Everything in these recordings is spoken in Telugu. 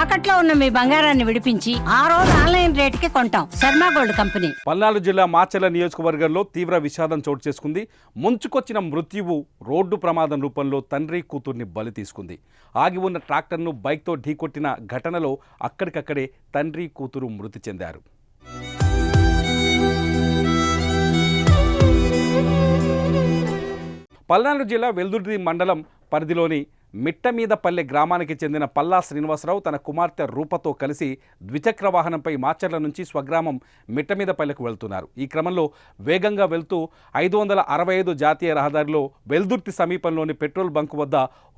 తాకట్లో ఉన్న మీ బంగారాన్ని విడిపించి ఆ రోజు ఆన్లైన్ రేటుకి కొంటాం. Sharma gold company. పల్నాడు జిల్లా మాచర్ల నియోజకవర్గంలో తీవ్ర విషాదం చోటు చేసుకుంది. ముంచుకొచ్చిన మృత్యువు రోడ్డు ప్రమాదం రూపంలో తండ్రి కూతుర్ని బలి తీసుకుంది. ఆగి ఉన్న ట్రాక్టర్ను బైక్తో ఢీకొట్టిన ఘటనలో అక్కడికక్కడే తండ్రి కూతురు మృతి చెందారు. పల్నాడు జిల్లా వెల్దుర్తి మండలం పరిధిలోని మిట్టమీదపల్లె గ్రామానికి చెందిన పల్లా శ్రీనివాసరావు తన కుమార్తె రూపతో కలిసి ద్విచక్ర వాహనంపై మాచర్ల నుంచి స్వగ్రామం మిట్టమీదపల్లెకు వెళ్తున్నారు. ఈ క్రమంలో వేగంగా వెళ్తూ 565 జాతీయ రహదారిలో వెల్దుర్తి సమీపంలోని పెట్రోల్ బంకు వద్ద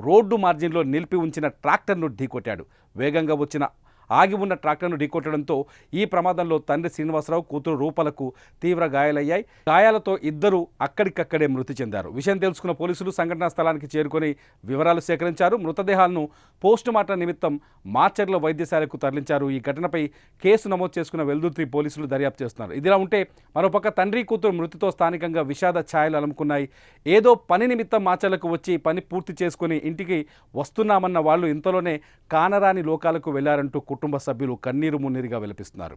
రోడ్డు మార్జిన్లో నిలిపి ఉంచిన ట్రాక్టర్ను ఢీకొట్టాడు. వేగంగా వచ్చిన ఆగి ఉన్న ట్రాక్టర్ను ఢీకొట్టడంతో ఈ ప్రమాదంలో తండ్రి శ్రీనివాసరావు కూతురు రూపలకు తీవ్ర గాయాలయ్యాయి. గాయాలతో ఇద్దరు అక్కడికక్కడే మృతి చెందారు. విషయం తెలుసుకున్న పోలీసులు సంఘటనా స్థలానికి చేరుకొని వివరాలు సేకరించారు. మృతదేహాలను పోస్టుమార్టం నిమిత్తం మాచర్ల వైద్యశాలకు తరలించారు. ఈ ఘటనపై కేసు నమోదు చేసుకున్న వెల్దుర్తి పోలీసులు దర్యాప్తు చేస్తున్నారు. ఇదిలా ఉంటే మరోపక్క తండ్రి కూతురు మృతితో స్థానికంగా విషాద ఛాయలు అలుముకున్నాయి. ఏదో పని నిమిత్తం మాచర్లకు వచ్చి పని పూర్తి చేసుకుని ఇంటికి వస్తున్నామన్న వాళ్ళు ఇంతలోనే కానరాని లోకాలకు వెళ్లారంటూ కుటుంబ సభ్యులు కన్నీరు మున్నీరుగా విలపిస్తున్నారు.